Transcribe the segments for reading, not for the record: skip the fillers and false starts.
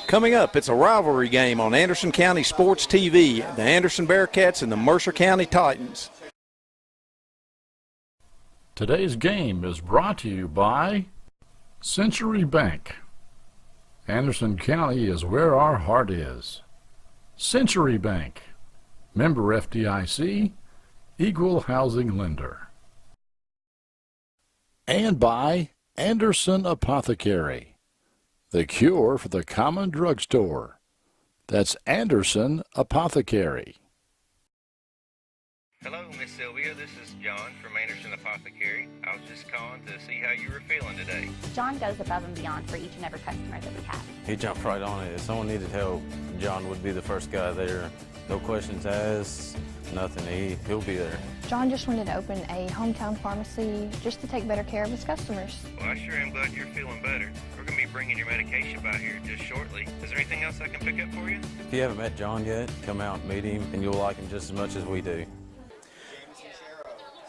Coming up, it's a rivalry game on Anderson County Sports TV, the Anderson Bearcats and the Mercer County Titans. Today's game is brought to you by Century Bank. Anderson County is where our heart is. Century Bank, member FDIC, equal housing lender. And by Anderson Apothecary, the cure for the common drugstore. That's Anderson Apothecary. Hello, Miss Sylvia. This is John from Anderson Apothecary. I was just calling to see how you were feeling today. John goes above and beyond for each and every customer that we have. He jumped right on it. If someone needed help, John would be the first guy there. No questions asked, nothing. He'll be there. John just wanted to open a hometown pharmacy just to take better care of his customers. Well, I sure am glad you're feeling better. We're going to be bringing your medication by here just shortly. Is there anything else I can pick up for you? If you haven't met John yet, come out and meet him, and you'll like him just as much as we do.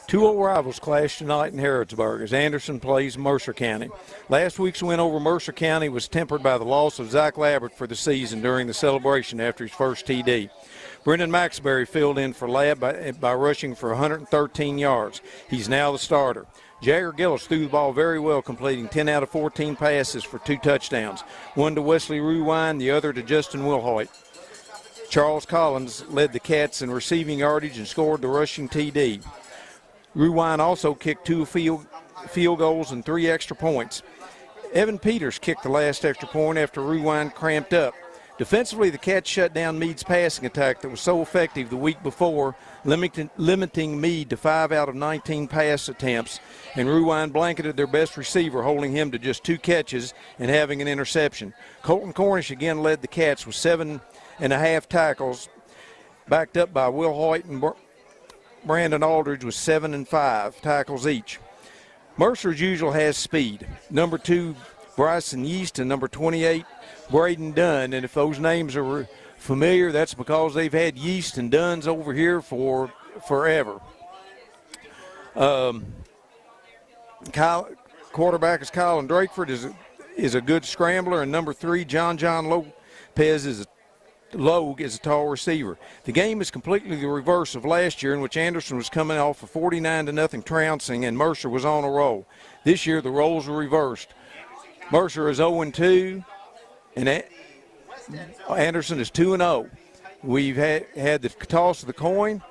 Two old rivals clash tonight in Harrodsburg as Anderson plays Mercer County. Last week's win over Mercer County was tempered by the loss of Zach Labbert for the season during the celebration after his first TD. Brendan Maxbury filled in for Lab by rushing for 113 yards. He's now the starter. Jagger Gillis threw the ball very well, completing 10 out of 14 passes for 2 touchdowns, one to Wesley Ruwine, the other to Justin Wilhoit. Charles Collins led the Cats in receiving yardage and scored the rushing TD. Ruwine also kicked 2 field goals and 3 extra points. Evan Peters kicked the last extra point after Ruwine cramped up. Defensively, the Cats shut down Meade's passing attack that was so effective the week before, limiting Meade to 5 out of 19 pass attempts, and Ruwine blanketed their best receiver, holding him to just 2 catches and having an interception. Colton Cornish again led the Cats with 7.5 tackles, backed up by Will Hoyt and Brandon Aldridge with 7 and 5 tackles each. Mercer, as usual, has speed. Number 2, Bryson Yeast, and number 28, Braden Dunn. And if those names are familiar, that's because they've had Yeast and Dunns over here for forever. Quarterback is Colin Drakeford, is a good scrambler, and number 3, John Lopez is a tall receiver. The game is completely the reverse of last year, in which Anderson was coming off a 49-0 trouncing and Mercer was on a roll. This year the roles were reversed. Mercer is 0-2 and Anderson is 2-0. We've had the toss of the coin.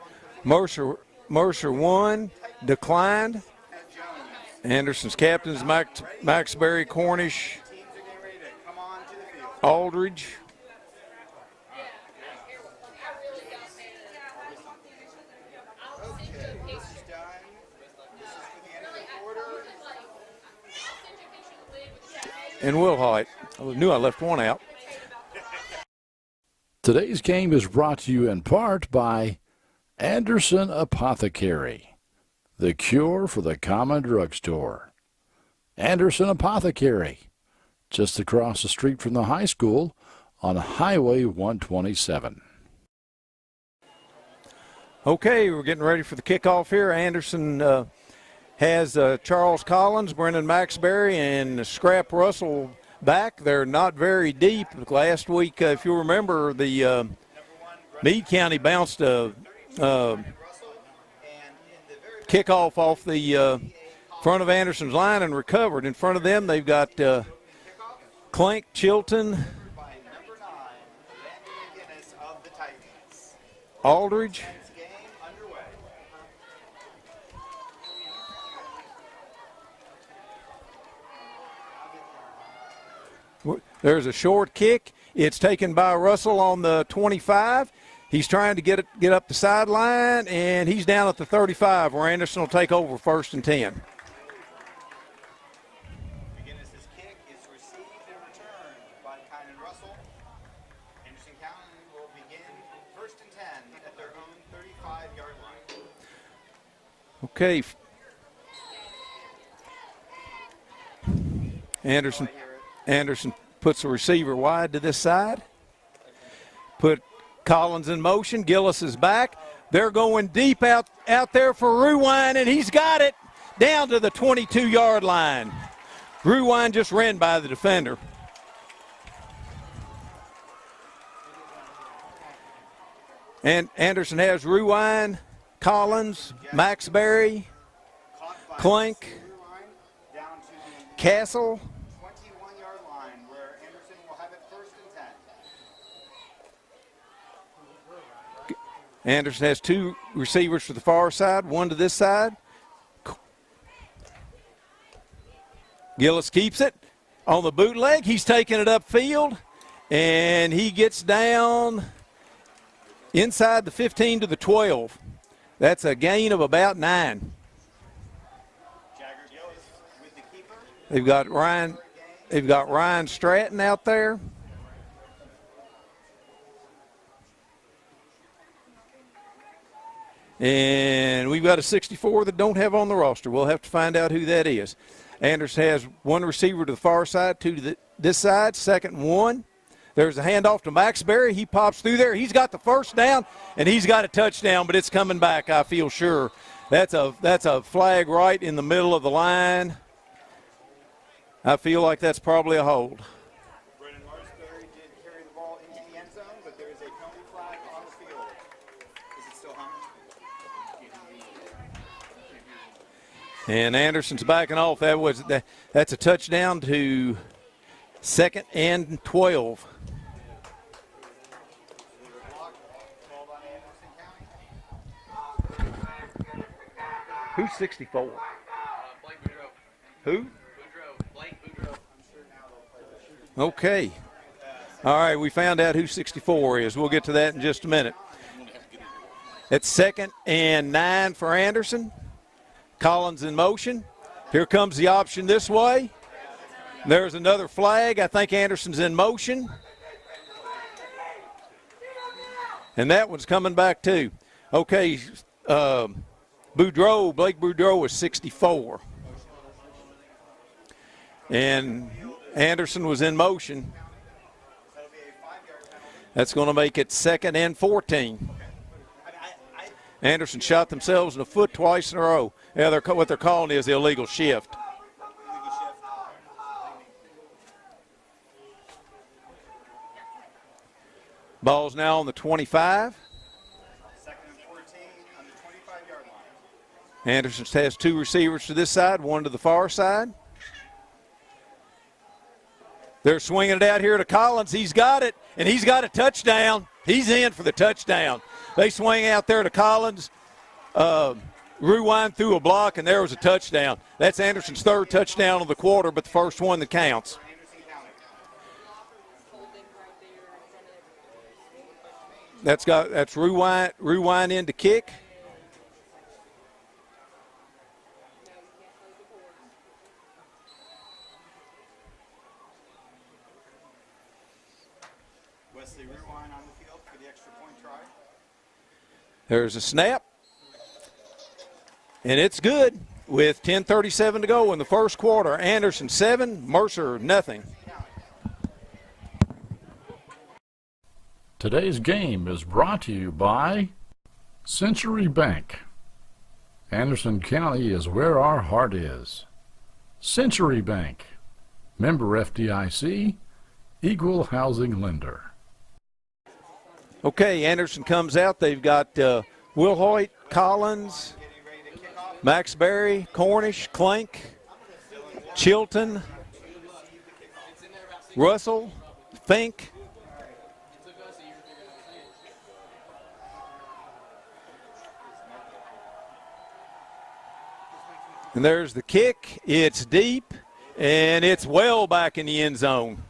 Mercer won, declined. Anderson's captains Maxbury, Cornish, Aldridge. And Wilhoit. I knew I left one out. Today's game is brought to you in part by Anderson Apothecary, the cure for the common drugstore. Anderson Apothecary, just across the street from the high school on Highway 127. Okay, we're getting ready for the kickoff here. Anderson has Charles Collins, Brendan Maxbury, and Scrap Russell back. They're not very deep. Last week, if you remember, the Meade County bounced a kickoff off the front of Anderson's line and recovered. In front of them, they've got Clank, Chilton, Aldridge, there's a short kick. It's taken by Russell on the 25. He's trying to get up the sideline, and he's down at the 35, where Anderson will take over 1st and 10. McGinnis's kick is received and returned by Kynan Russell. Anderson County will begin 1st and 10 at their own 35-yard line. Okay. Anderson puts the receiver wide to this side. Put Collins in motion. Gillis is back. They're going deep out there for Ruwine, and he's got it down to the 22-yard line. Ruwine just ran by the defender. And Anderson has Ruine, Collins, Maxberry, Clink, Down to the Castle, 21-yard line where Anderson will have it first and 10. Anderson has 2 receivers for the far side, 1 to this side. Gillis keeps it on the bootleg. He's taking it upfield, and he gets down inside the 15 to the 12. That's a gain of about 9. Jagger Gillis with the keeper. They've got Ryan Stratton out there. And we've got a 64 that don't have on the roster. We'll have to find out who that is. Anderson has 1 receiver to the far side, 2 to this side, 2nd and 1. There's a handoff to Maxberry. He pops through there. He's got the first down, and he's got a touchdown, but it's coming back, I feel sure. That's a flag right in the middle of the line. I feel like that's probably a hold. Brennan Marsberry did carry the ball into the end zone, but there is a penalty flag on the field. Is it still humming? And Anderson's backing off. That's a touchdown to 2nd and 12. Who's 64? Blake Boudreaux. Who? Boudreaux. Blake Boudreaux. Okay. All right, we found out who 64 is. We'll get to that in just a minute. It's 2nd and 9 for Anderson. Collins in motion. Here comes the option this way. There's another flag. I think Anderson's in motion. And that one's coming back too. Okay, Blake Boudreaux is 64. And Anderson was in motion. That's going to make it 2nd and 14. Anderson shot themselves in the foot twice in a row. Yeah, what they're calling is the illegal shift. Ball's now on the 25. 2nd and 14 on the 25-yard line. Anderson has 2 receivers to this side, 1 to the far side. They're swinging it out here to Collins. He's got it, and he's got a touchdown. He's in for the touchdown. They swing out there to Collins. Rewind through a block, and there was a touchdown. That's Anderson's 3rd touchdown of the quarter, but the first one that counts. That's rewind in to kick. Wesley Rewind on the field for the extra point try. There's a snap. And it's good with 10:37 to go in the first quarter. Anderson 7, Mercer nothing. Today's game is brought to you by Century Bank. Anderson County is where our heart is. Century Bank, member FDIC, equal housing lender. Okay, Anderson comes out. They've got Wilhoit, Collins, Maxberry, Cornish, Clink, Chilton, Russell, Fink. And there's the kick. It's deep, and it's well back in the end zone.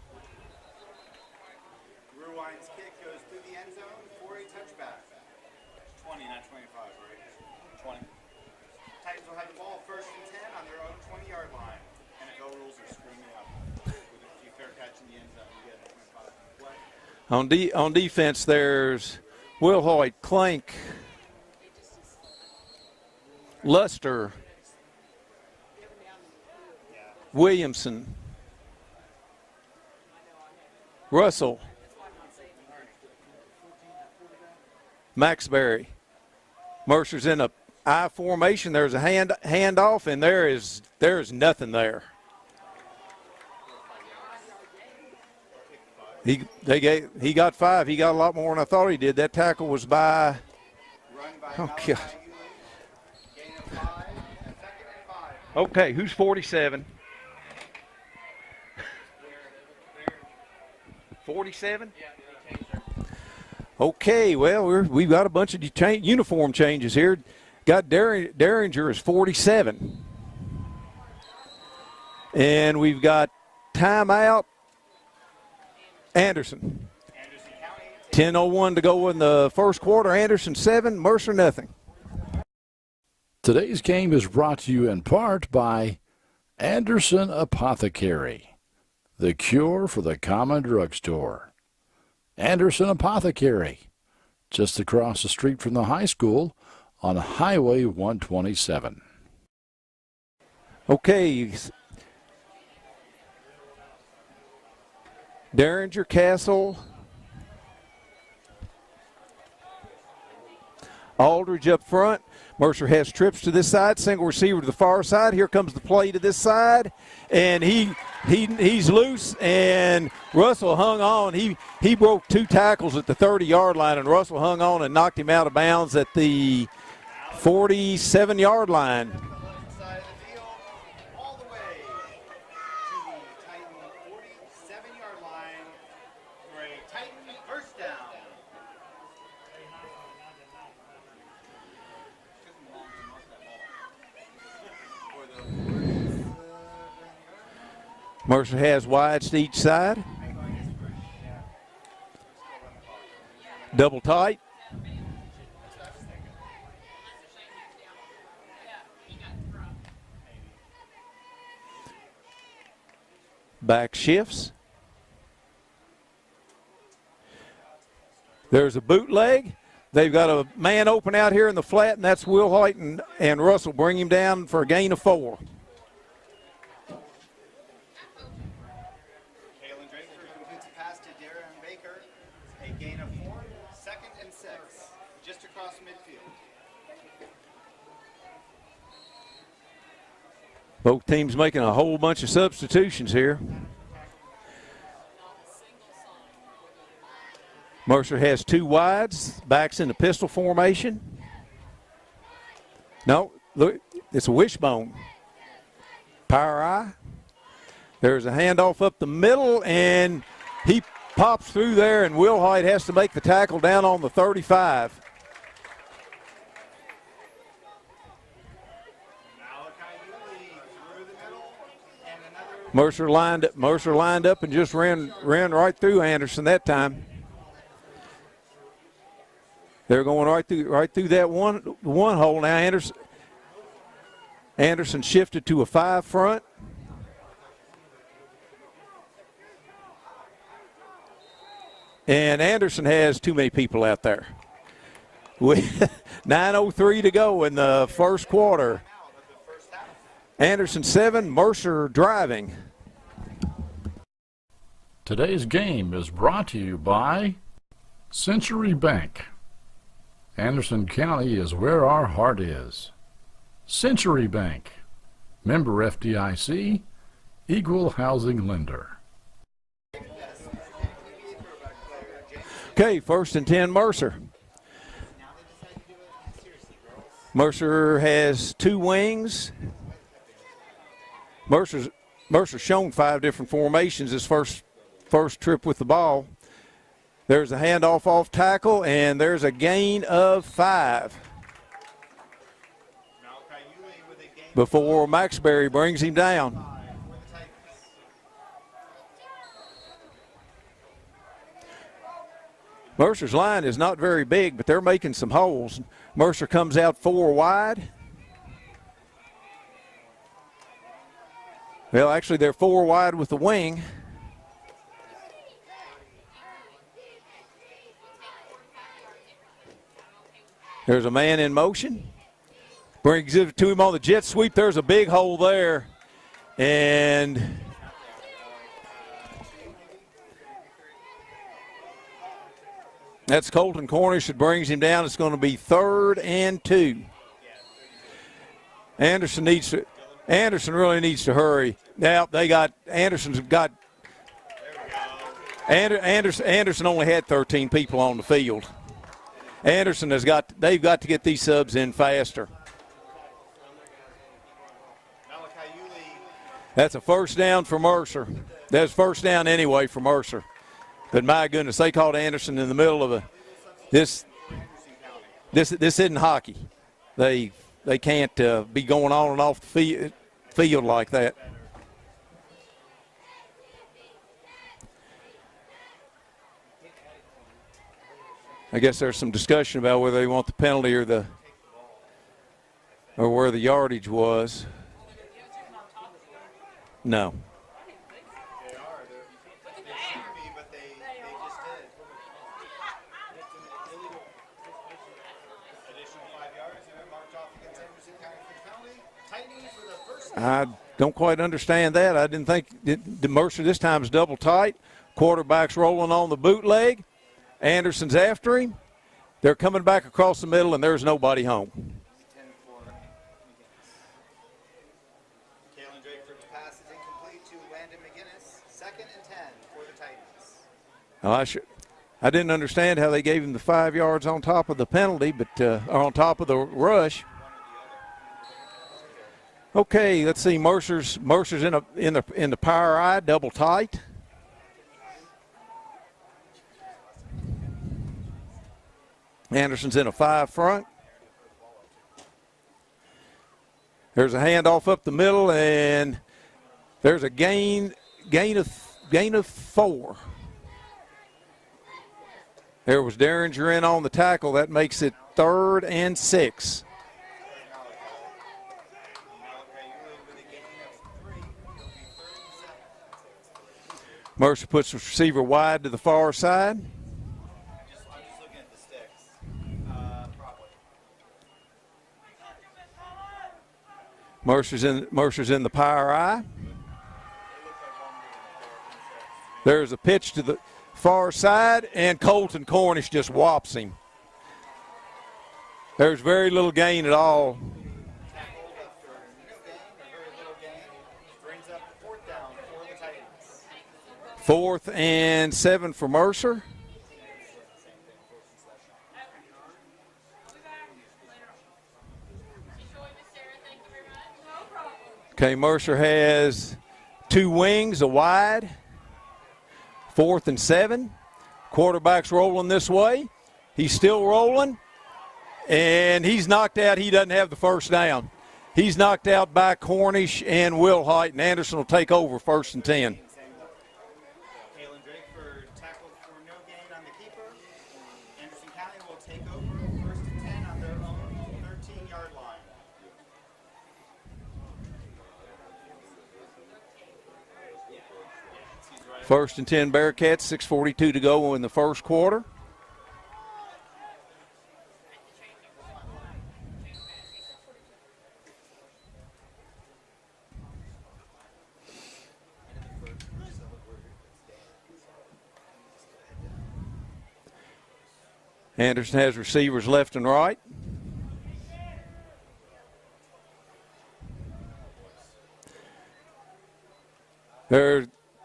Rewind's kick goes through the end zone for a touchback. 20, not 25, right? 20. Titans will have the ball first and 10 on their own 20-yard line. NFL rules are screwing me up. With a few fair catch in the end zone, you get a 25 play. On defense, there's Wilhoit, Clink, Luster, Williamson, Russell, Maxberry. Mercer's in a I formation. There's a handoff, and there is nothing there. He got 5. He got a lot more than I thought he did. That tackle was by. Run by Oh, Malachi God. Ewing. Gain of 5. And 2nd and 5. Okay, who's 47? 47? Okay, well, we've got a bunch of uniform changes here. Got Derringer is 47. And we've got timeout Anderson. 10:01 to go in the first quarter. Anderson 7, Mercer nothing. Today's game is brought to you in part by Anderson Apothecary, the cure for the common drugstore. Anderson Apothecary, just across the street from the high school on Highway 127. Okay. Derringer, Castle, Aldridge up front. Mercer has trips to this side, single receiver to the far side. Here comes the play to this side, and he's loose, and Russell hung on. He broke 2 tackles at the 30-yard line, and Russell hung on and knocked him out of bounds at the 47-yard line. Inside of the field, all the way to the Titan 47-yard line for a Titan first down. Mercer has wides to each side. Double tight. Back shifts. There's a bootleg. They've got a man open out here in the flat, and that's Will Hoyt and Russell. Bring him down for a gain of 4. Gain of 4, 2nd and 6, just across midfield. Both teams making a whole bunch of substitutions here. Mercer has 2 wides, backs in the pistol formation. No, look, it's a wishbone. Power eye. There's a handoff up the middle, and he pops through there, and Will Hoyt has to make the tackle down on the 35. Mercer lined up and just ran right through Anderson that time. They're going right through that one hole now. Anderson shifted to a 5 front. And Anderson has too many people out there. With 9:03 to go in the first quarter. Anderson 7, Mercer driving. Today's game is brought to you by Century Bank. Anderson County is where our heart is. Century Bank, member FDIC, equal housing lender. Okay, 1st and 10, Mercer. Mercer has 2 wings. Mercer's shown 5 different formations his first trip with the ball. There's a handoff off tackle, and there's a gain of 5 before Maxbury brings him down. Mercer's line is not very big, but they're making some holes. Mercer comes out 4 wide. Well, actually, they're 4 wide with the wing. There's a man in motion. Brings it to him on the jet sweep. There's a big hole there. And that's Colton Cornish that brings him down. It's going to be 3rd and 2. Anderson really needs to hurry. Now Anderson's got. Anderson only had 13 people on the field. They've got to get these subs in faster. That's a first down for Mercer. That's first down anyway for Mercer. But my goodness, they caught Anderson in the middle of this isn't hockey. They can't be going on and off the field like that. I guess there's some discussion about whether they want the penalty or where the yardage was. No. I don't quite understand that. I didn't think the Mercer this time is double tight. Quarterback's rolling on the bootleg. Anderson's after him. They're coming back across the middle, and there's nobody home. Kalen Drakeford's pass is incomplete to Landon McGinnis. 2nd and 10 for the Titans. I didn't understand how they gave him the 5 yards on top of the penalty, but or on top of the rush. Okay, let's see. Mercer's in the power eye, double tight. Anderson's in a 5 front. There's a handoff up the middle, and there's a gain of 4. There was Derringer in on the tackle. That makes it 3rd and 6. Mercer puts the receiver wide to the far side. Mercer's in the power eye. There's a pitch to the far side, and Colton Cornish just whops him. There's very little gain at all. Brings up 4th down for the Titans. 4th and 7 for Mercer. Okay, Mercer has 2 wings, a wide. 4th and 7. Quarterback's rolling this way. He's still rolling, and he's knocked out. He doesn't have the first down. He's knocked out by Cornish and Wilhite, and Anderson will take over 1st and 10. Kalen Drakeford tackled for no gain on the keeper. Anderson County will take over 1st and 10 on their own 13-yard line. First and 10 Bearcats, 6:42 to go in the first quarter. Anderson has receivers left and right.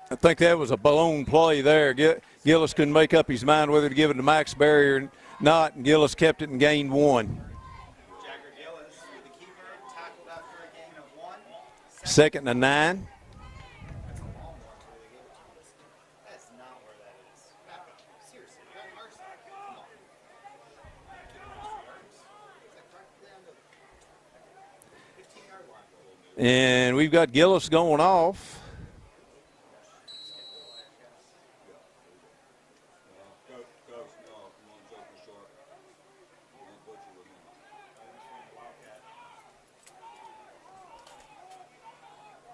I think that was a blown play there. Gillis couldn't make up his mind whether to give it to Max Berry or not, and Gillis kept it and gained 1. Jagger Gillis with the keeper, tackled after a gain of 1. 2nd and 9. That's a long one. That's not where that is. Back up. Seriously, you're on our side. Come on. Is that correct? Down to 15-yard line. And we've got Gillis going off.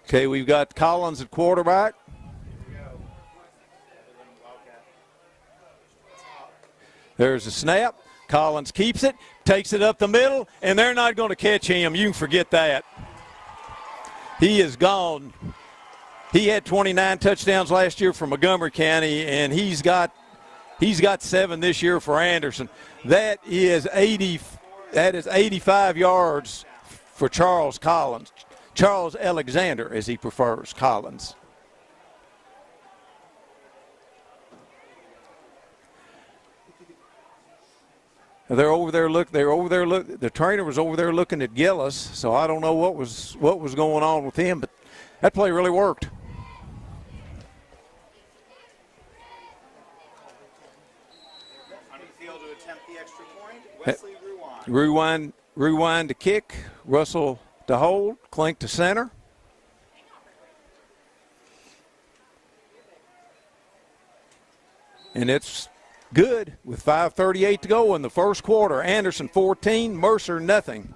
Okay, we've got Collins at quarterback. There's a snap. Collins keeps it, takes it up the middle, and they're not going to catch him. You can forget that. He is gone. He had 29 touchdowns last year for Montgomery County, and he's got 7 this year for Anderson. That is 85 yards for Charles Collins. Charles Alexander, as he prefers, Collins. They're over there look. They're over there look. The trainer was over there looking at Gillis, so I don't know what was going on with him, but that play really worked. On the field to attempt the extra point, Wesley Ruan. Rewind to kick. Russell to hold. Clink to center. And it's good with 5:38 to go in the first quarter. Anderson 14, Mercer nothing.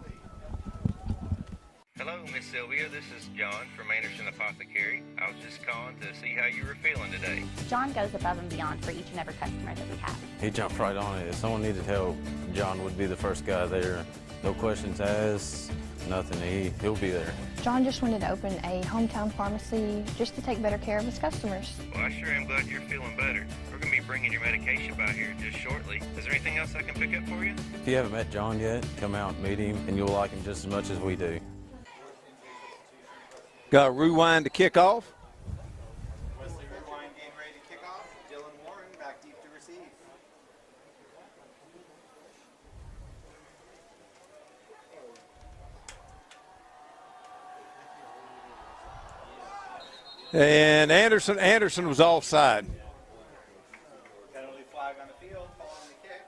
Hello, Miss Sylvia. This is John from Anderson Apothecary. I was just calling to see how you were feeling today. John goes above and beyond for each and every customer that we have. He jumped right on it. If someone needed help, John would be the first guy there. No questions asked, nothing. He'll be there. John just wanted to open a hometown pharmacy just to take better care of his customers. Well, I sure am glad you're feeling better. We're going to be bringing your medication by here just shortly. Is there anything else I can pick up for you? If you haven't met John yet, come out and meet him, and you'll like him just as much as we do. Got Rewind to kick off. Wesley Ruan getting ready to kick off. Dylan Warren back deep to receive. And Anderson was offside. Penalty flag on the field following the kick.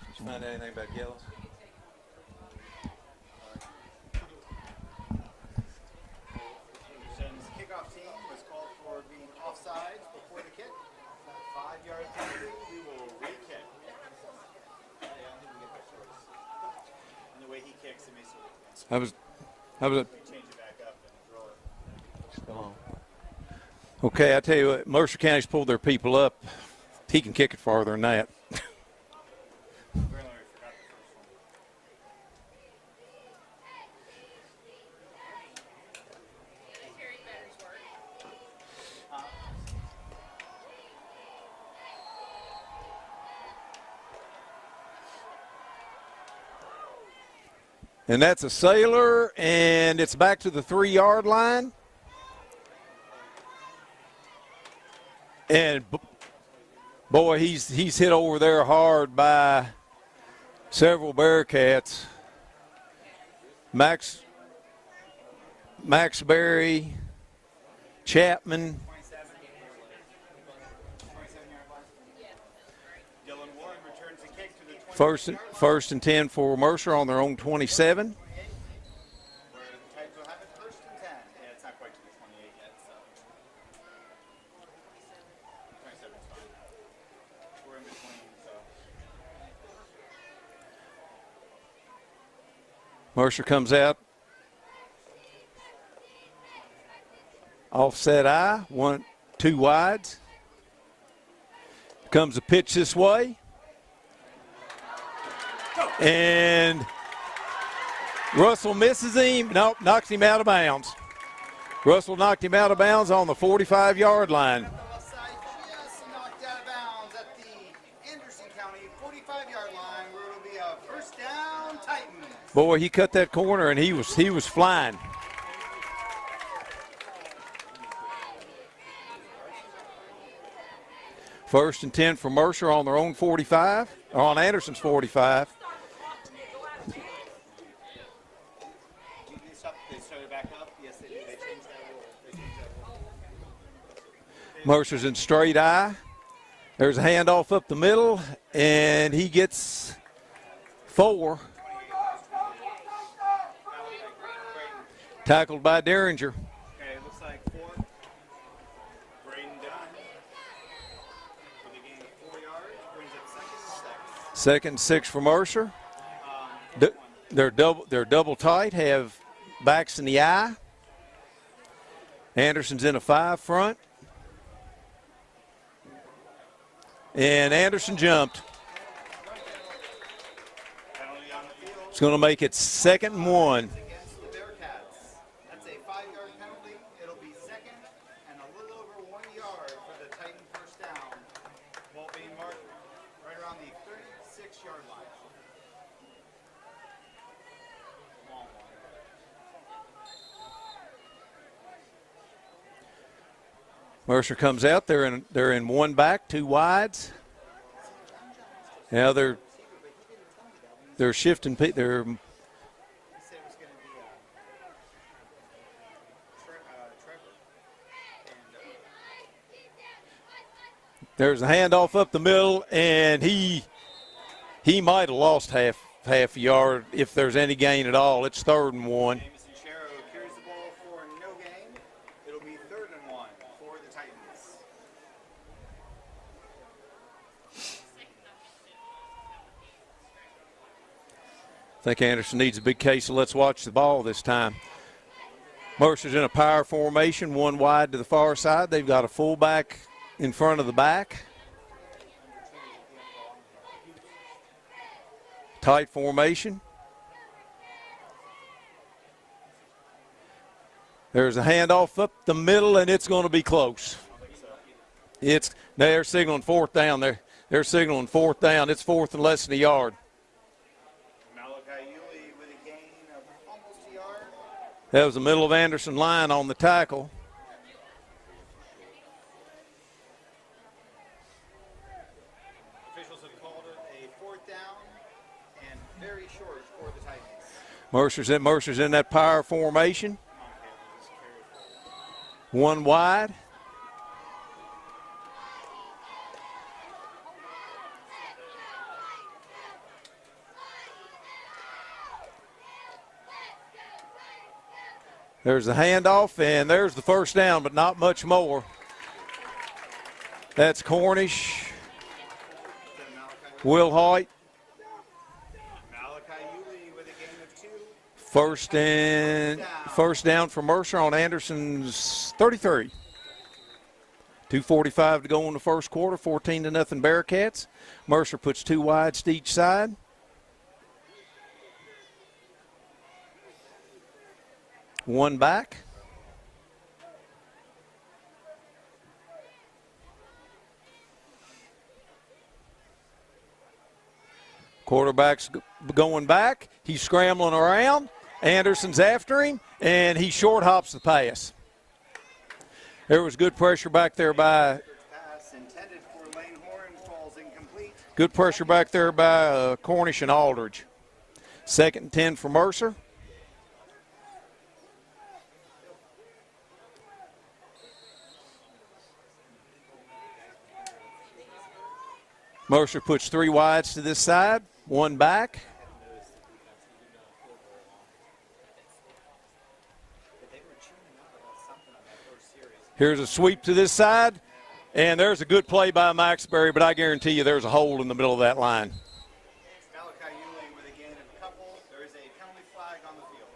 Did you find anything about Gillis? Anderson's kickoff team was called for being offsides before the kick. 5-yard penalty. We will re-kick. And the way he kicks, it makes it. How was it? Change it back up and throw it. Okay, I tell you what, Mercer County's pulled their people up. He can kick it farther than that. Apparently we forgot the first one. And that's a sailor, and it's back to the 3-yard line. And boy, he's hit over there hard by several Bearcats. Max Berry, Chapman. 27-yard line. Dylan Warren returns the kick to the 20. First and 10 for Mercer on their own 27. Where the Titans will have it first and 10. Yeah, it's not quite to the 28 yet, so. 27 is fine. We're in between, so. Mercer comes out. Offset I, 1-2 wides. Comes a pitch this way. And Russell misses him. Nope, knocks him out of bounds. Russell knocked him out of bounds on the 45-yard line. The left side just knocked out of bounds at the Anderson County 45-yard line, where it'll be a first down Titans. Boy, he cut that corner and he was flying. First and 10 for Mercer on their own 45, or on Anderson's 45. They started back up. Yes, they did. They changed that rule. Mercer's in straight I. There's a handoff up the middle, and he gets 4. Tackled by Derringer. Okay, it looks like 4. Braden Dunn with a gain of 4 yards. Brings up second and 6. 2nd and 6 for Mercer. They're double tight, have backs in the I. Anderson's in a 5 front. And Anderson jumped. Penalty on the field It's going to make it 2nd and 1. against the Bearcats. That's a 5-yard penalty. It'll be second and a little over 1 yard for the Titan first down. Ball being marked right around the 36-yard line. Long one. Mercer comes out. They're in one back, two wides. Now they're shifting. They're there's a handoff up the middle, and he might have lost half a yard if there's any gain at all. It's 3rd and 1. Carries the ball for no gain. It'll be 3rd and 1 for the Titans. I think Anderson needs a big case of let's watch the ball this time. Mercer's in a power formation, one wide to the far side. They've got a fullback in front of the back. Tight formation. There's a handoff up the middle, and it's going to be close. They're signaling 4th down. They're signaling 4th down. It's 4th and less than a yard. With a gain of almost a yard. That was the middle of Anderson line on the tackle. Officials have called it a 4th down and very short for the Titans. Mercer's in that power formation. One wide. There's the handoff, and there's the 1st down, but not much more. That's Cornish. Will Hoyt. With a gain of 2. First down for Mercer on Anderson's 33. 2:45 to go in the first quarter, 14-0 Bearcats. Mercer puts 2 wides to each side. One back. Quarterback's going back. He's scrambling around. Anderson's after him, and he short hops the pass. There was good pressure back there by good pressure back there by Cornish and Aldridge. 2nd and 10 for Mercer. Mercer puts 3 wides to this side, 1 back. Here's a sweep to this side, and there's a good play by Maxbury, but I guarantee you there's a hole in the middle of that line. With a gain of a couple. There is a penalty flag on the field.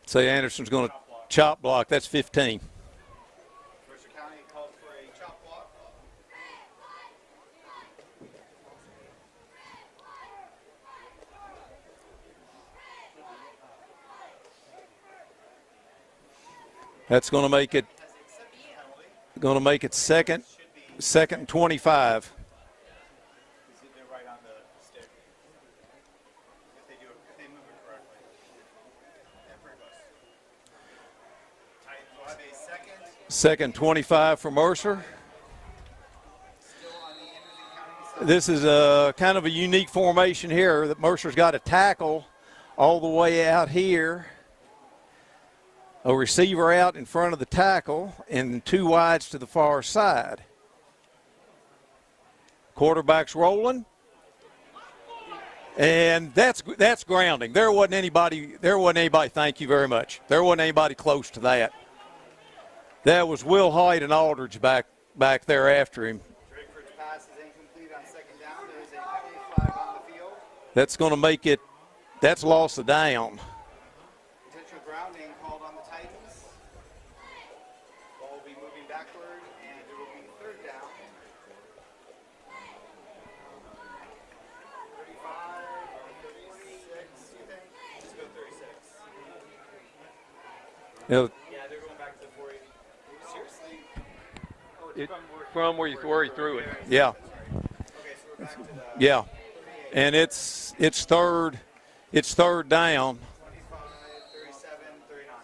Say Anderson's going to chop block. That's 15. Mercer County called for a chop block. That's going to make it second and 25. They're right on the stick. If they move it correctly. Yeah, pretty close. Titans will have a second 25 for Mercer. This is a kind of a unique formation here that Mercer's got a tackle all the way out here. A receiver out in front of the tackle and 2 wides to the far side. Quarterback's rolling. And that's grounding. There wasn't anybody, thank you very much. There wasn't anybody close to that. That was Will Hoyt and Aldridge back there after him. Drakeford's pass is incomplete on 2nd down. There is a penalty flag on the field. That's going to make it, that's loss of down. Intentional grounding called on the Titans. Ball will be moving backward, and it will be 3rd down. 35 or 36, you think? Let's go 36. Yeah, they're going back to the 40. Seriously? From where you threw it. Yeah. Okay, so we're back to the Yeah. And it's third down. 25, 37, 39.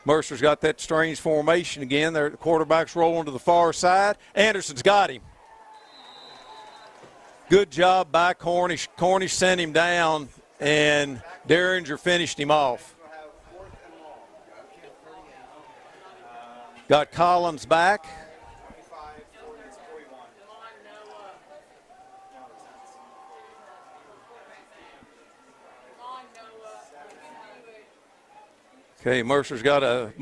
Mercer's got that strange formation again. The quarterback's rolling to the far side. Anderson's got him. Good job by Cornish. Cornish sent him down, and Derringer finished him off. Got Collins back. Okay, Mercer's got them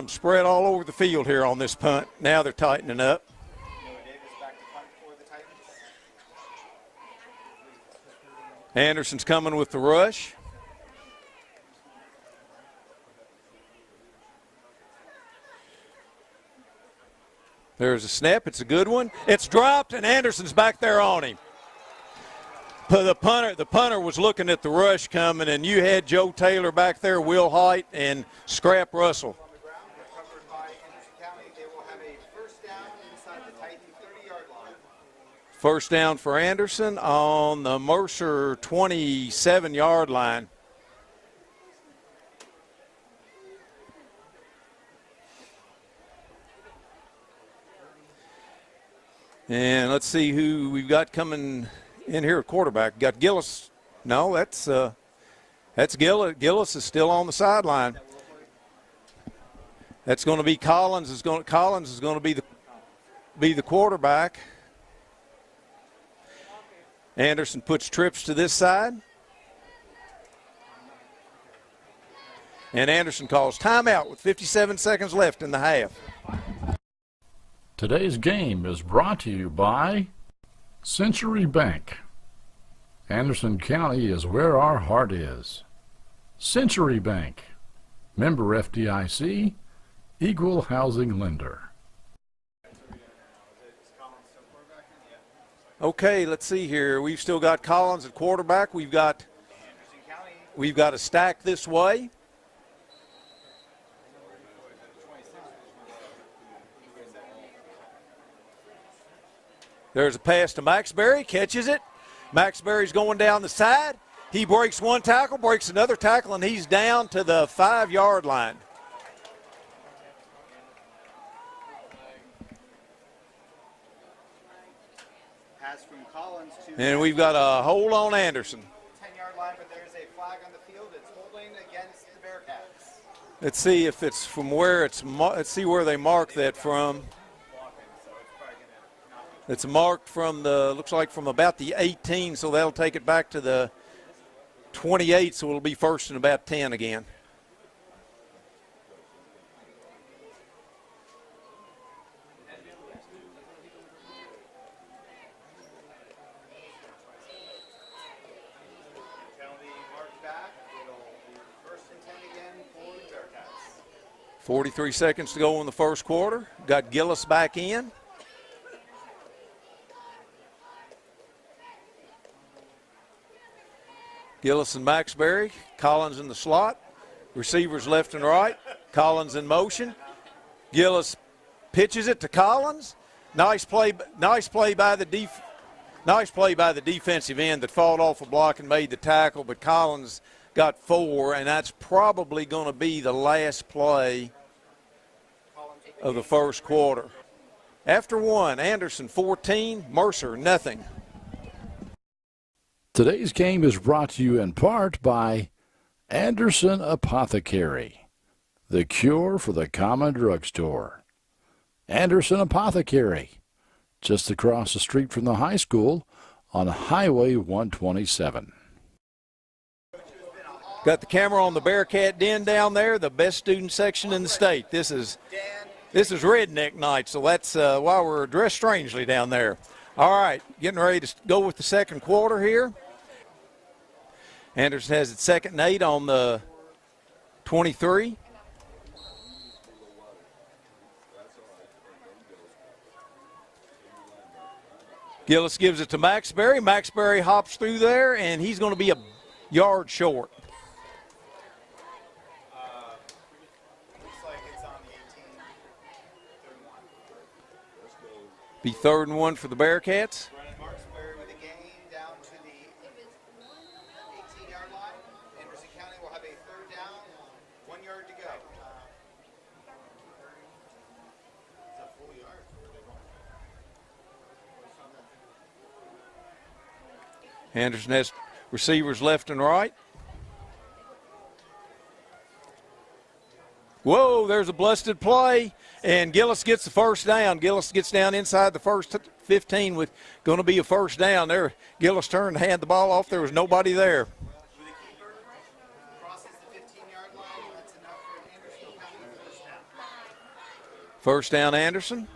spread all over the field here on this punt. Now they're tightening up. Anderson's coming with the rush. There's a snap. It's a good one. It's dropped, and Anderson's back there on him. The punter was looking at the rush coming, and you had Joe Taylor back there, Will Height, and Scrap Russell. First down for Anderson on the Mercer 27-yard line. And let's see who we've got coming in here at quarterback. Got Gillis. No, that's Gillis. Gillis is still on the sideline. That's going to be Collins. Collins is going to be the quarterback. Anderson puts trips to this side. And Anderson calls timeout with 57 seconds left in the half. Today's game is brought to you by Century Bank. Anderson County is where our heart is. Century Bank, member FDIC, equal housing lender. Okay, let's see here. We've still got Collins at quarterback. We've got a stack this way. There's a pass to Maxbury, catches it. Maxbury's going down the side. He breaks one tackle, breaks another tackle, and he's down to the 5-yard line. Pass from Collins to And we've got a hold on Anderson. 10-yard line, but there's a flag on the field. It's holding against the Bearcats. Let's see if it's from where let's see where they mark that from. It's marked from looks like from about the 18, so that'll take it back to the 28, so it'll be first and about 10 again. Penalty marked back. It'll be first and 10 again for the Bearcats. 43 seconds to go in the first quarter. Got Gillis back in. Gillis and Maxbury, Collins in the slot, receivers left and right, Collins in motion. Gillis pitches it to Collins. Nice play by the defensive end that fought off a block and made the tackle, but Collins got 4, and that's probably going to be the last play of the first quarter. After one, Anderson 14, Mercer nothing. Today's game is brought to you in part by Anderson Apothecary, the cure for the common drugstore. Anderson Apothecary, just across the street from the high school on Highway 127. Got the camera on the Bearcat Den down there, the best student section in the state. This is redneck night, so that's why we're dressed strangely down there. All right, getting ready to go with the second quarter here. Anderson has it 2nd and 8 on the 23. Gillis gives it to Maxbury. Maxbury hops through there, and he's going to be a yard short. Looks like it's on the 18. Third and 1. Be 3rd and 1 for the Bearcats. Running Marksbury with a gain down to the 18-yard Anderson has receivers left and right. Whoa, there's a busted play, and Gillis gets the first down. Gillis gets down inside the first 15 with going to be a first down there. Gillis turned and had the ball off. There was nobody there. Crosses the 15-yard line. That's enough for an Anderson County first down. First down, Anderson.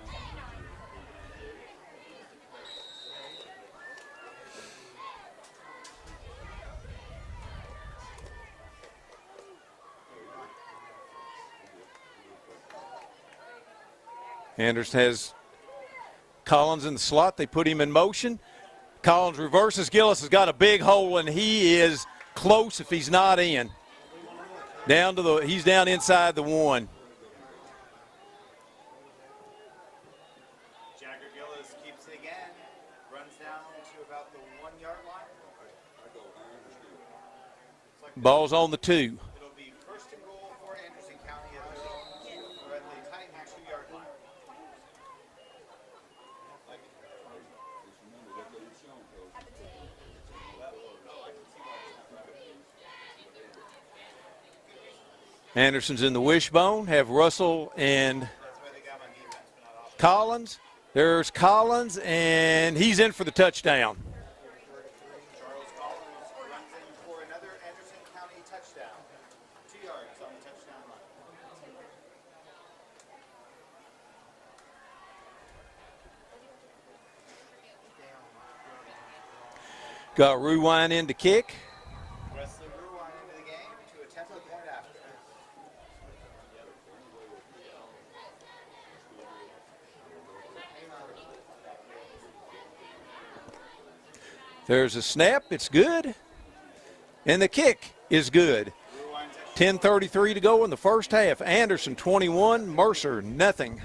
Anderson has Collins in the slot. They put him in motion. Collins reverses. Gillis has got a big hole, and he is close if he's not in. He's down inside the 1. Jagger Gillis keeps it again. Runs down to about the 1-yard line. Ball's on the 2. It'll be first and goal for Anderson County at the Titan 2-yard line. Anderson's in the wishbone. Have Russell and Collins. There's Collins, and he's in for the touchdown. Charles Collins runs in for another Anderson County touchdown. 2 yards on the touchdown line. Got Ruwine in to kick. Wesley Ruwine into the game to attempt a point after. There's a snap. It's good. And the kick is good. 10:33 to go in the first half. Anderson 21, Mercer nothing.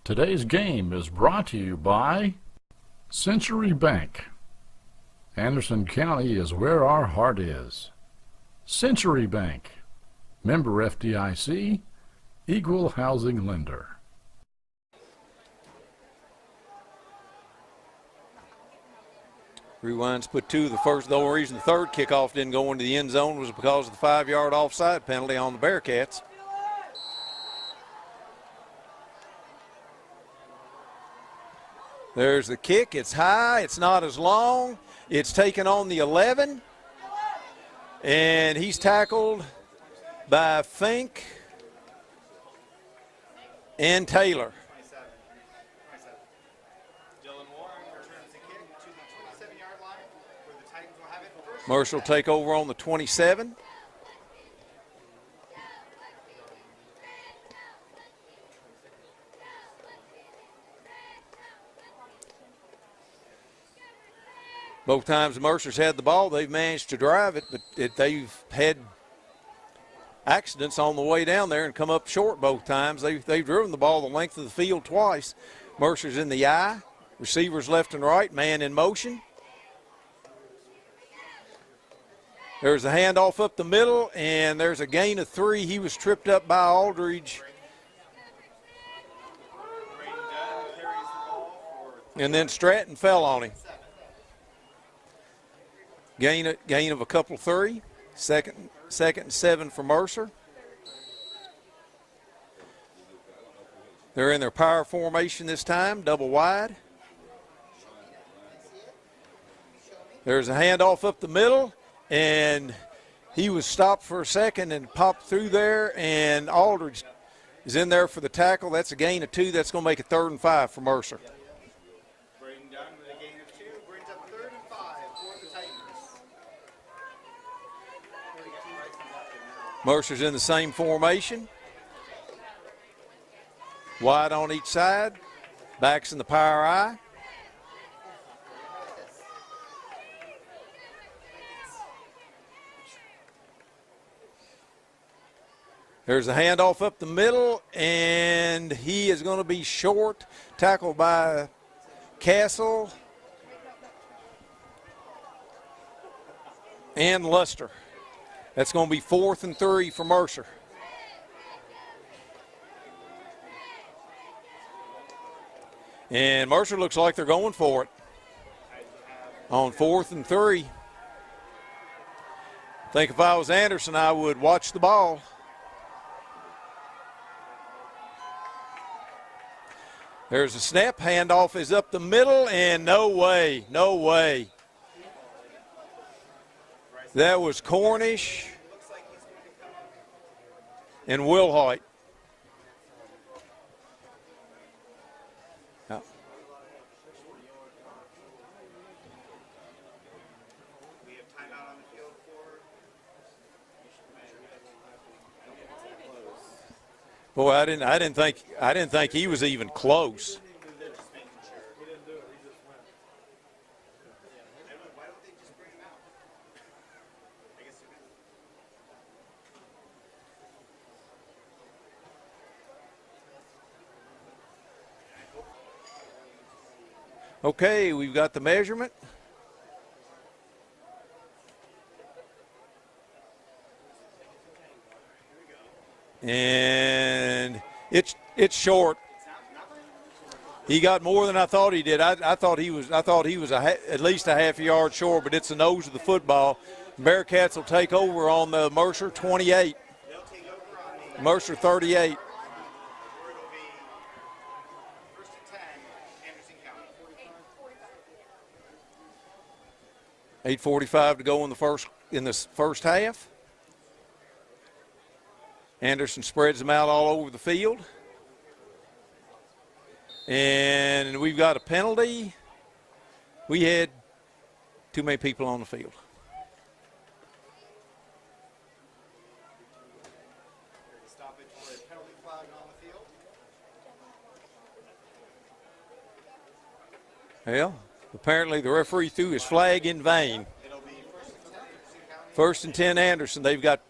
Today's game is brought to you by Century Bank. Anderson County is where our heart is. Century Bank, member FDIC, equal housing lender. Rewinds put 2 of the first. The only reason the third kickoff didn't go into the end zone was because of the 5-yard offside penalty on the Bearcats. There's the kick. It's high. It's not as long. It's taken on the 11. And he's tackled by Fink and Taylor. Dylan Warren returns the kick to the 27-yard line where the Titans will have it first. Mercer will take over on the 27. Both times Mercer's had the ball, they've managed to drive it, but they've had accidents on the way down there and come up short both times. They've driven the ball the length of the field twice. Mercer's in the eye. Receivers left and right, man in motion. There's a handoff up the middle, and there's a gain of 3. He was tripped up by Aldridge. And then Stratton fell on him. Gain of a couple 3. Second and 7 for Mercer. They're in their power formation this time, double wide. There's a handoff up the middle, and he was stopped for a second and popped through there, and Aldridge is in there for the tackle. That's a gain of 2. That's going to make it 3rd and 5 for Mercer. Braden Dunn with a gain of 2 brings up 3rd and 5 for the Titans. Mercer's in the same formation. Wide on each side. Backs in the power eye. There's a handoff up the middle, and he is going to be short. Tackled by Castle and Luster. That's going to be 4th and 3 for Mercer. And Mercer looks like they're going for it. on 4th and 3. I think if I was Anderson, I would watch the ball. There's a snap. Handoff is up the middle, and no way. That was Cornish and Wilhoit. Yeah. We have timeout on the field for. Boy, I didn't think he was even close. Okay, we've got the measurement. And it's short. He got more than I thought he did. I thought he was at least a half a yard short, but it's the nose of the football. Bearcats will take over on the Mercer 28. Mercer 38. 8:45 to go in the first half. Anderson spreads them out all over the field. And we've got a penalty. We had too many people on the field. Stoppage for a penalty flag on the field. Well, apparently the referee threw his flag in vain. It'll be first and 10, Anderson County. First and 10, Anderson. They've got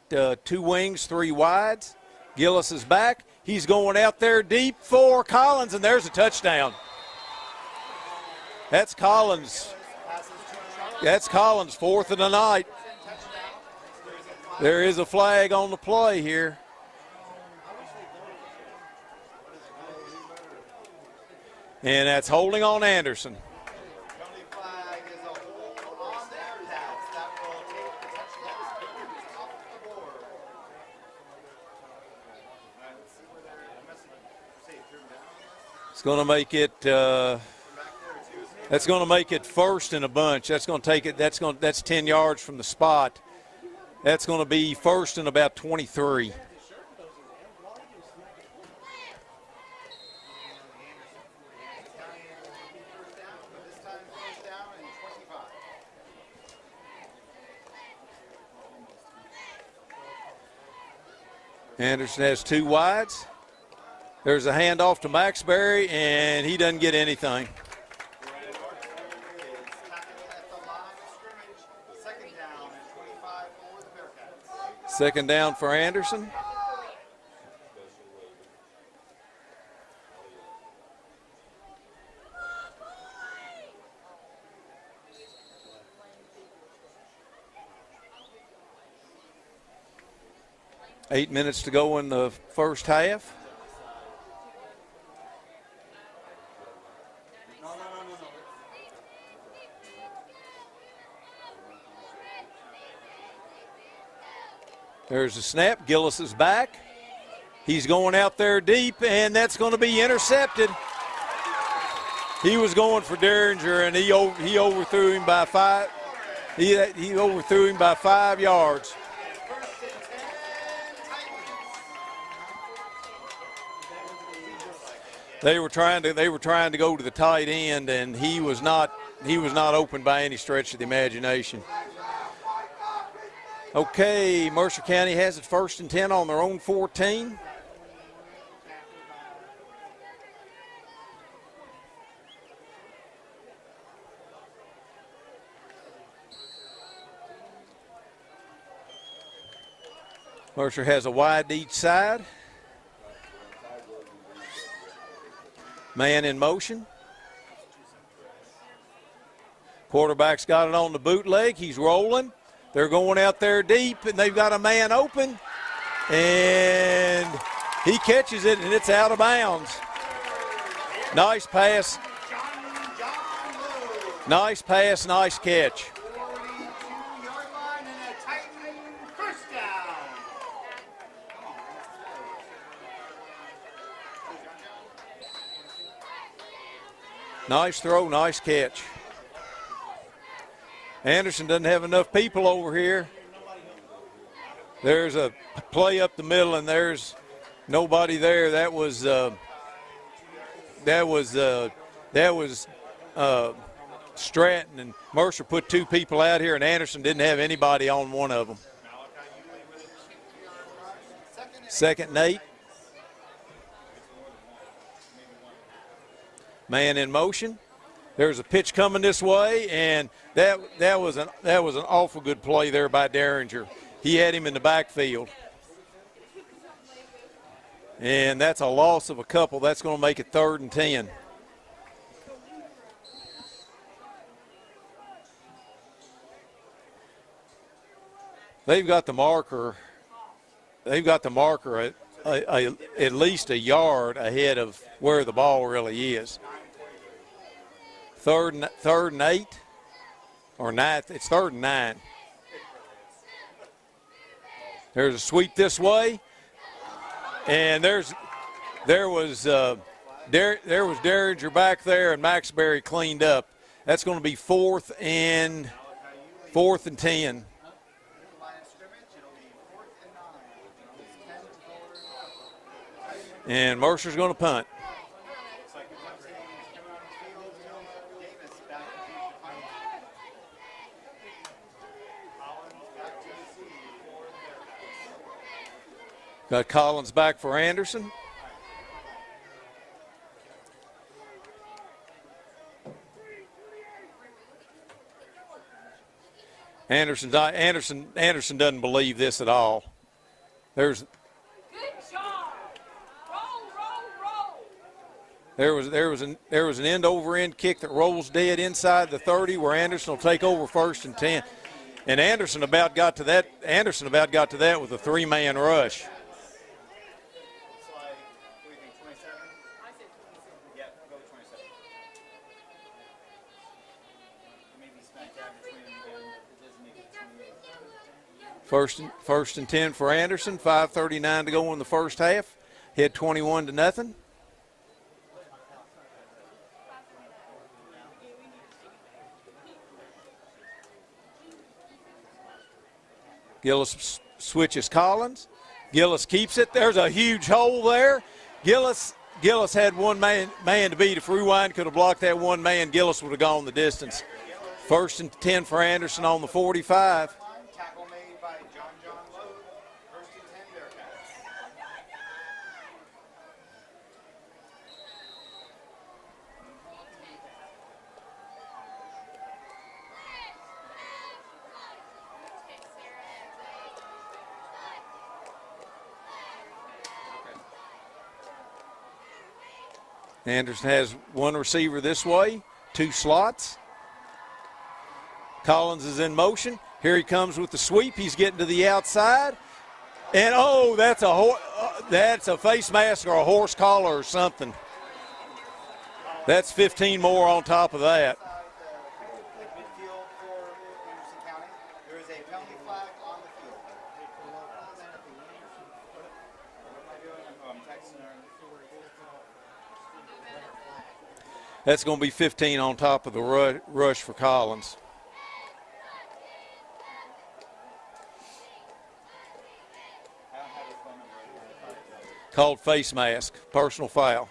2 wings, 3 wides. Gillis is back. He's going out there deep for Collins, and there's a touchdown. That's Collins. That's Collins, 4th of the night. There is a flag on the play here. And that's holding on Anderson. Penalty flag is a hold on the Bearcats. That will take the touchdown off the board. Let's see where they're messing up. Say third down. It's going to make it. That's going to make it first in a bunch. That's going to take it. That's 10 yards from the spot. That's going to be first and about 23. Anderson has 2 wides. There's a handoff to Maxbury, and he doesn't get anything. Second down for Anderson. Eight minutes to go in the first half. There's a snap. Gillis is back. He's going out there deep, and that's going to be intercepted. He was going for Derringer, and he overthrew him by 5. He overthrew him by 5 yards. They were trying to go to the tight end, and he was not open by any stretch of the imagination. Okay, Mercer County has it first and 10 on their own 14. Mercer has a wide to each side. Man in motion. Quarterback's got it on the bootleg. He's rolling. They're going out there deep, and they've got a man open. And he catches it, and it's out of bounds. Nice pass. Nice pass, nice catch. 42-yard line and a Titan first down. Nice throw, nice catch. Anderson doesn't have enough people over here. There's a play up the middle, and there's nobody there. That was Stratton, and Mercer put two people out here, and Anderson didn't have anybody on one of them. 2nd and 8. Man in motion. There's a pitch coming this way, and that was an awful good play there by Derringer. He had him in the backfield. And that's a loss of a couple. That's going to make it 3rd and 10. They've got the marker. They've got the marker at least a yard ahead of where the ball really is. 3rd and 8 or 9th. It's 3rd and 9. There's a sweep this way, and there was Derringer back there, and Maxbury cleaned up. That's going to be 4th and 10. And Mercer's going to punt. Got Collins back for Anderson. Anderson doesn't believe this at all. There was an end over end kick that rolls dead inside the 30, where Anderson will take over 1st and 10. And Anderson about got to that with a 3-man rush. First and 10 for Anderson. 5:39 to go in the first half. Hit 21-0. Gillis switches Collins. Gillis keeps it. There's a huge hole there. Gillis had one man to beat. If Rewind could have blocked that one man, Gillis would have gone the distance. 1st and 10 for Anderson on the 45. Tackle made by John Lowe. 1st and 10 Bearcats. Anderson has one receiver this way, 2 slots. Collins is in motion. Here he comes with the sweep. He's getting to the outside. And, that's a face mask or a horse collar or something. That's 15 more on top of that. Midfield for Anderson County. There is a penalty flag on the field. What am I doing? I'm texting her. That's going to be 15 on top of the rush for Collins. Called face mask, personal foul.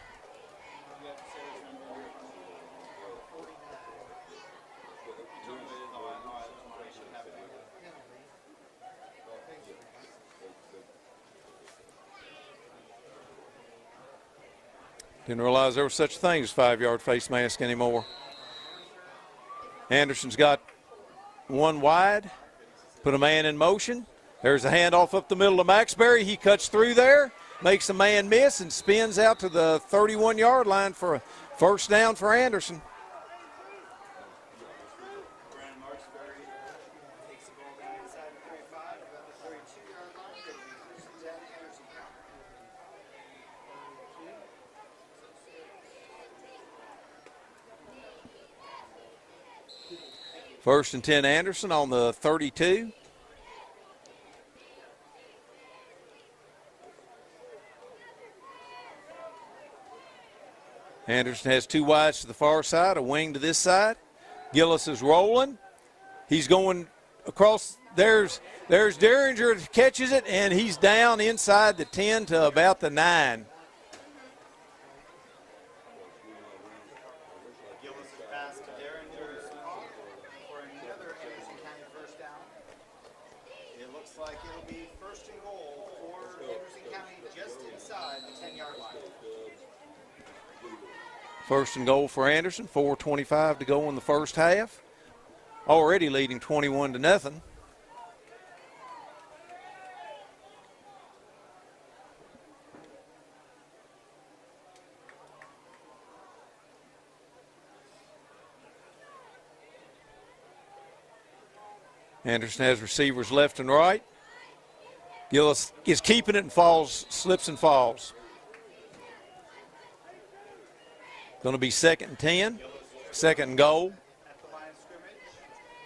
Didn't realize there was such a thing as 5-yard face mask anymore. Anderson's got one wide, put a man in motion. There's a handoff up the middle to Maxbury. He cuts through there, makes a man miss, and spins out to the 31-yard line for a first down for Anderson. First and 10 Anderson on the 32. Anderson has two wides to the far side, a wing to this side. Gillis is rolling. He's going across. There's Derringer catches it, and he's down inside the 10 to about the 9. Gillis is pass to Derringer for another Anderson County first down. It looks like it'll be first and goal for Anderson County just inside the 10-yard line. First and goal for Anderson, 4:25 to go in the first half. Already leading 21-0. Anderson has receivers left and right. Gillis is keeping it and falls, slips and falls. Going to be second and 10, second and goal. At the line of scrimmage,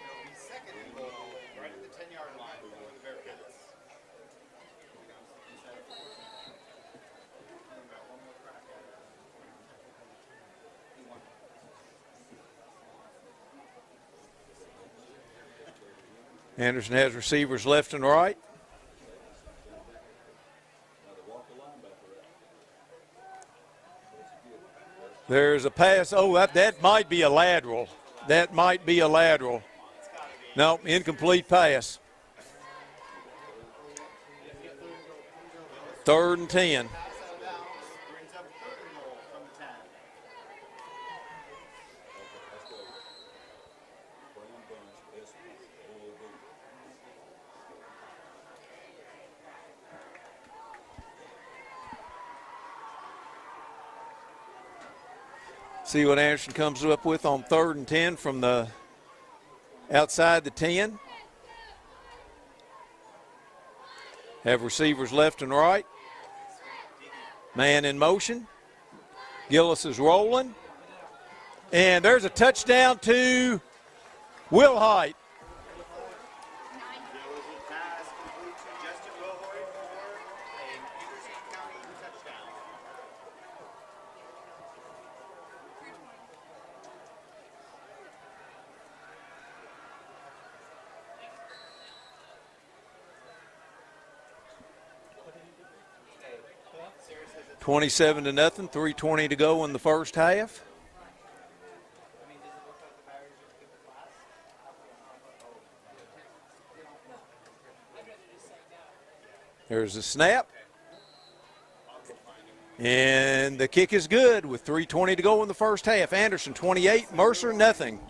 it'll be second and goal right at the 10-yard line for the Bearcats. Anderson has receivers left and right. There's a pass. Oh, that might be a lateral. That might be a lateral. No, incomplete pass. Third and 10. Brings up third and goal from the 10. See what Anderson comes up with on third and 10 from the outside the 10. Have receivers left and right. Man in motion. Gillis is rolling. And there's a touchdown to Will Height. Gillis' pass complete to Justin Wilhoy for an Anderson County touchdown. $27-0, 3:20 to go in the first half. There's a snap. And the kick is good with 3:20 to go in the first half. Anderson 28, Mercer nothing.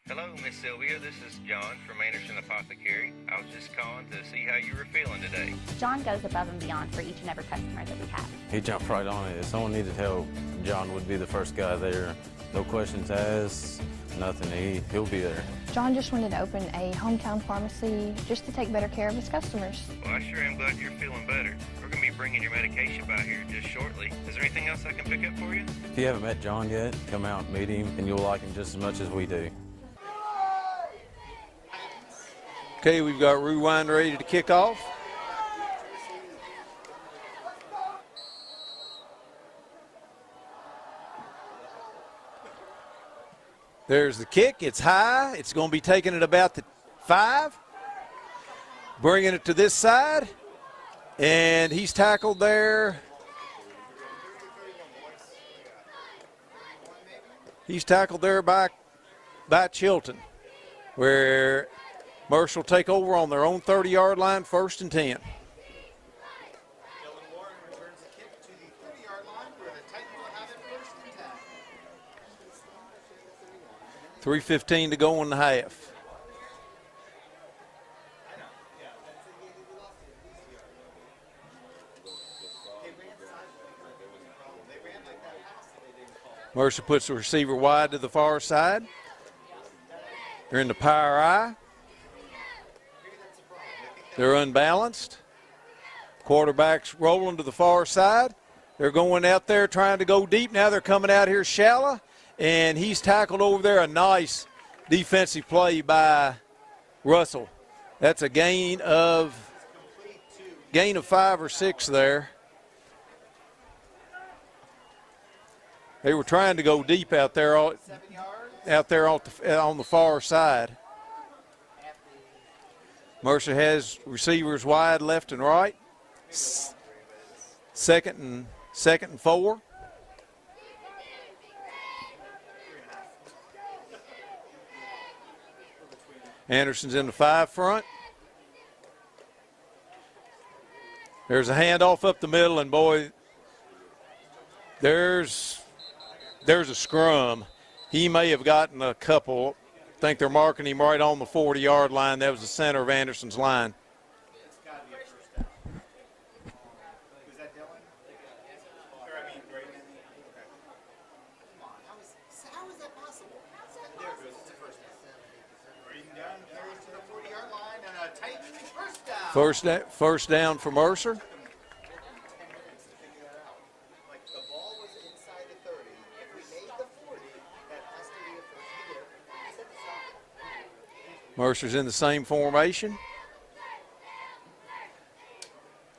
Hello, Miss Sylvia. This is John from Anderson Apothecary. I was just calling to see how you were feeling today. John goes above and beyond for each and every customer that we have. He jumped right on it. If someone needed help, John would be the first guy there. No questions asked, nothing. He'll be there. John just wanted to open a hometown pharmacy just to take better care of his customers. Well, I sure am glad you're feeling better. We're going to be bringing your medication by here just shortly. Is there anything else I can pick up for you? If you haven't met John yet, come out and meet him, and you'll like him just as much as we do. Okay, we've got rewind ready to kick off. There's the kick. It's high. It's going to be taken at about the 5. Bringing it to this side. And he's tackled there. He's tackled there by Chilton, where Mercer will take over on their own 30-yard line, first and 10. Dylan Warren returns the kick to the 30-yard line where the Titans will have it first and 10. 3:15 to go in the half. Mercer puts the receiver wide to the far side. They're in the power eye. They're unbalanced. Quarterback's rolling to the far side. They're going out there trying to go deep. Now they're coming out here shallow, and he's tackled over there. A nice defensive play by Russell. That's a gain of 5 or 6 there. They were trying to go deep out there on the far side. Mercer has receivers wide left and right. Second and 4. Anderson's in the 5 front. There's a handoff up the middle, and boy, there's a scrum. He may have gotten a couple. I think they're marking him right on the 40-yard line. That was the center of Anderson's line. It's got to be a first down. Was that Dylan? Or I mean, Brayden? Okay. Come on, how is that possible? There it goes. It's a first down. Brayden down carries to the 40-yard line, and a Titan first down. First down for Mercer. Like the ball was inside the 30. If we made the 40, that has to be a first down. Mercer's in the same formation.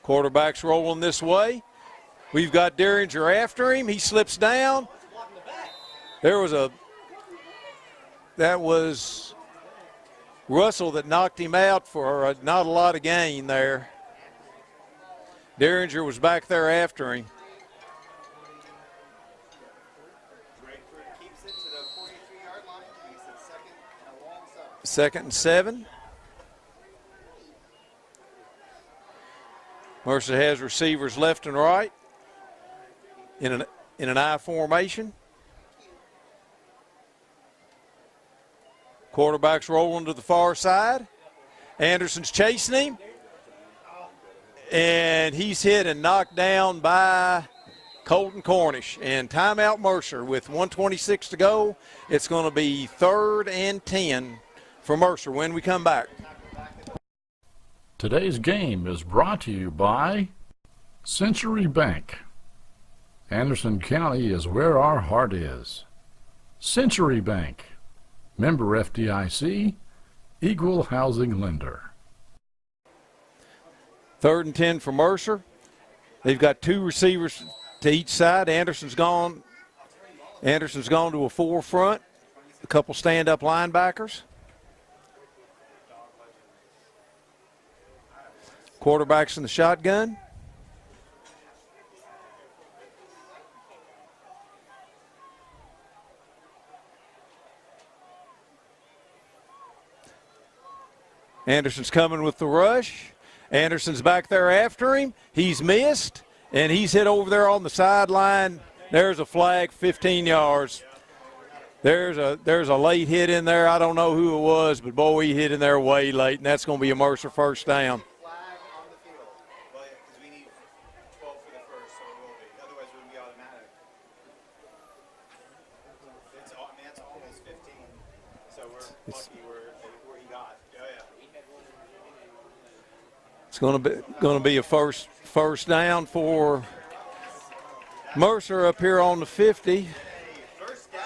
Quarterback's rolling this way. We've got Derringer after him. He slips down. That was Russell that knocked him out for not a lot of gain there. Derringer was back there after him. Keeps it to the 43-yard line. Makes it second and a long 7. Second and 7. Mercer has receivers left and right in an I formation. Quarterback's rolling to the far side. Anderson's chasing him. And he's hit and knocked down by Colton Cornish. And timeout Mercer with 1:26 to go. It's going to be 3rd and 10 for Mercer when we come back. Today's game is brought to you by Century Bank. Anderson County is where our heart is. Century Bank. Member FDIC, Equal Housing Lender. 3rd and 10 for Mercer. They've got 2 receivers to each side. Anderson's gone to a 4 front. A couple stand-up linebackers. Quarterback's in the shotgun. Anderson's coming with the rush. Anderson's back there after him. He's missed, and he's hit over there on the sideline. There's a flag, 15 yards. There's a late hit in there. I don't know who it was, but boy, he hit in there way late, and that's going to be a Mercer first down. Flag on the field. Well, yeah, because we need 12 for the first, so it will be. Otherwise, it would be automatic. That's almost 15. So we're lucky where he got. Oh, yeah. It's going to be a first down for Mercer up here on the 50. First down,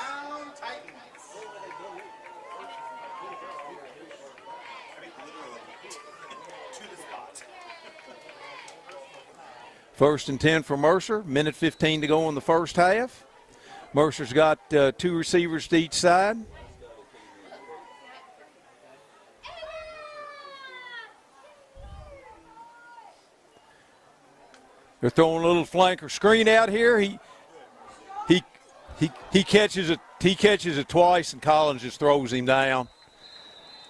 Titans. I mean, literally to the spot. 1st and 10 for Mercer. Minute 15 to go in the first half. Mercer's got 2 receivers to each side. They're throwing a little flanker screen out here. He catches it twice, and Collins just throws him down.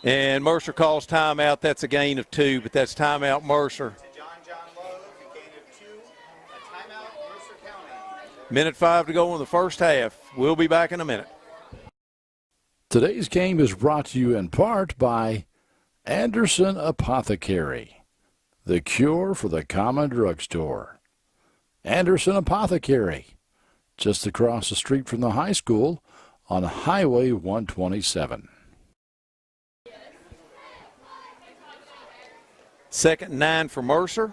And Mercer calls timeout. That's a gain of 2, but that's timeout Mercer. John Love, a gain of 2. A timeout, Mercer County. Minute 5 to go in the first half. We'll be back in a minute. Today's game is brought to you in part by Anderson Apothecary, the cure for the common drugstore. Anderson Apothecary, just across the street from the high school on Highway 127. 2nd and 9 for Mercer.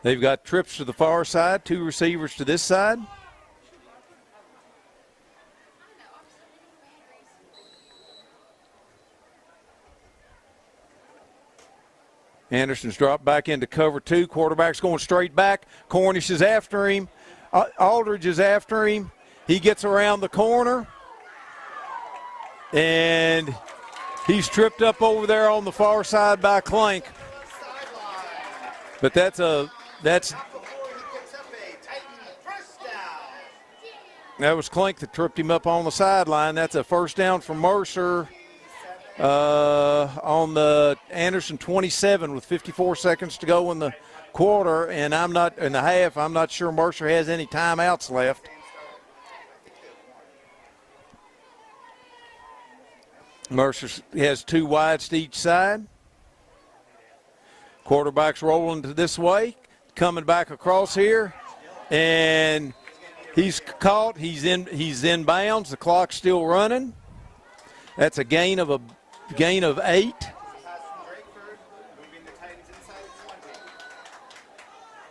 They've got trips to the far side, 2 receivers to this side. Anderson's dropped back into cover 2. Quarterback's going straight back. Cornish is after him. Aldridge is after him. He gets around the corner. And he's tripped up over there on the far side by Clank. But that's that was Clank that tripped him up on the sideline. That's a first down for Mercer on the Anderson 27 with 54 seconds to go in the quarter, and I'm not sure Mercer has any timeouts left. Mercer has 2 wides to each side. Quarterback's rolling to this way, coming back across here, and he's caught. He's in bounds. The clock's still running. That's a gain of 8.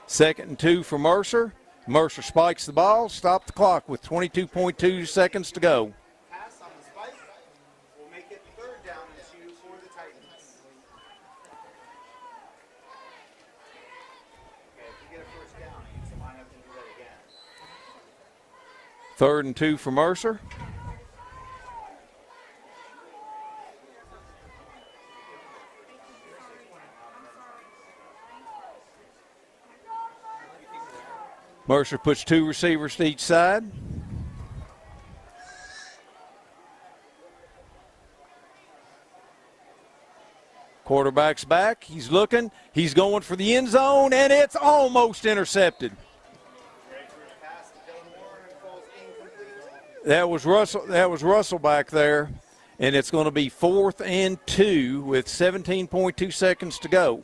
Second and 2 for Mercer. Mercer spikes the ball, stop the clock with 22.2 seconds to go. Pass on the spike will make it 3rd down and 2 for the Titans. Okay, if you get a first down, you need to line up and do that again. 3rd and 2 for Mercer. Mercer puts 2 receivers to each side. Quarterback's back. He's looking. He's going for the end zone, and it's almost intercepted. That was Russell back there, and it's going to be 4th and 2 with 17.2 seconds to go.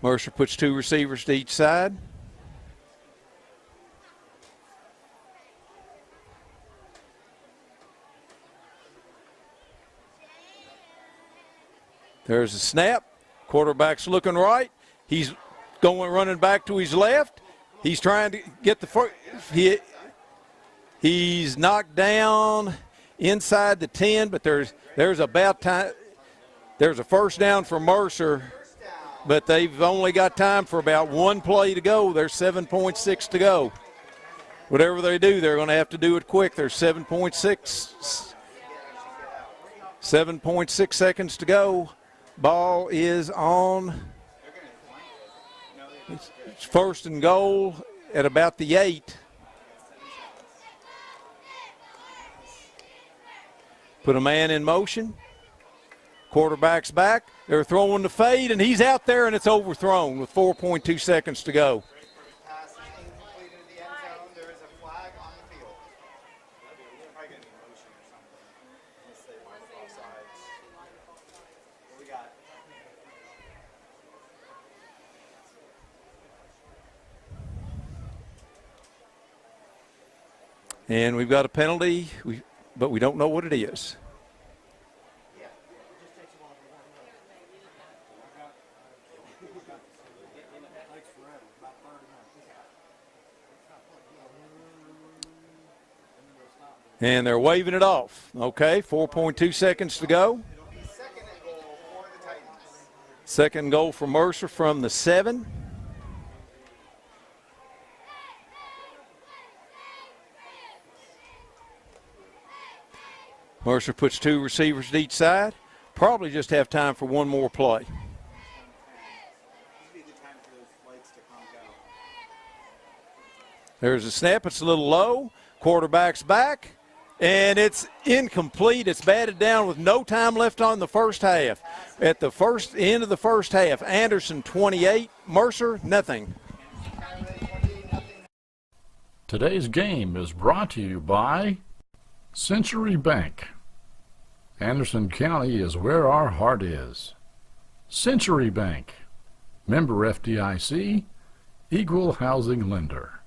Mercer puts 2 receivers to each side. There's a snap. Quarterback's looking right. He's running back to his left. He's trying to get the first. He's knocked down inside the 10, but there's about time. There's a first down for Mercer, but they've only got time for about 1 play to go. There's 7.6 to go. Whatever they do, they're going to have to do it quick. There's 7.6 seconds to go. Ball is on. It's 1st and goal at about the 8. Put a man in motion. Quarterback's back. They're throwing the fade, and he's out there, and it's overthrown with 4.2 seconds to go. Pass is incomplete into the end zone. There is a flag on the field. Probably going to be motion or something. Unless they want offsides. What we got? And we've got a penalty, but we don't know what it is. And they're waving it off. Okay, 4.2 seconds to go. It'll be 2nd and goal for the Titans. 2nd goal for Mercer from the 7. Mercer puts 2 receivers to each side. Probably just have time for 1 more play. This would be a good time for those lights to come out. There's a snap. It's a little low. Quarterback's back. And it's incomplete. It's batted down with no time left on the first half. At the end of the first half, Anderson 28, Mercer nothing. Today's game is brought to you by Century Bank. Anderson County is where our heart is. Century Bank, member FDIC, equal housing lender.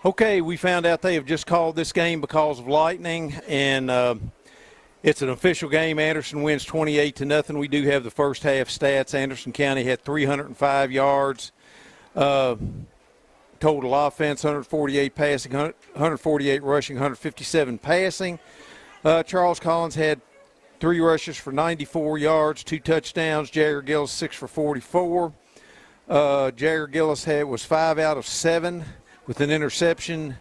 Okay, we found out they have just called this game because of lightning, and it's an official game. Anderson wins 28-0. We do have the first half stats. Anderson County had 305 yards. Total offense, 148 passing, 148 rushing, 157 passing. Charles Collins had 3 rushes for 94 yards, 2 touchdowns. Jagger Gillis 6 for 44. Jagger Gillis was 5 out of 7 with an interception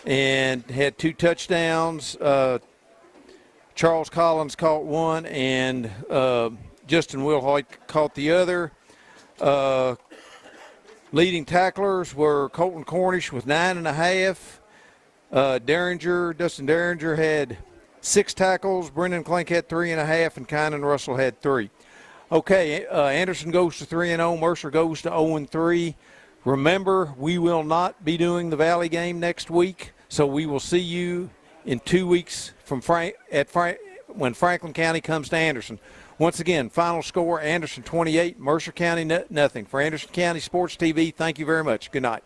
and had 2 touchdowns. Charles Collins caught 1, and Justin Wilhoit caught the other. Leading tacklers were Colton Cornish with 9.5. Dustin Derringer had 6 tackles. Brendan Klink had 3.5, and Kynan Russell had 3. Okay, Anderson goes to 3-0. Mercer goes to 0-3. Remember, we will not be doing the Valley game next week, so we will see you in 2 weeks from when Franklin County comes to Anderson. Once again, final score, Anderson 28, Mercer County nothing. For Anderson County Sports TV, thank you very much. Good night.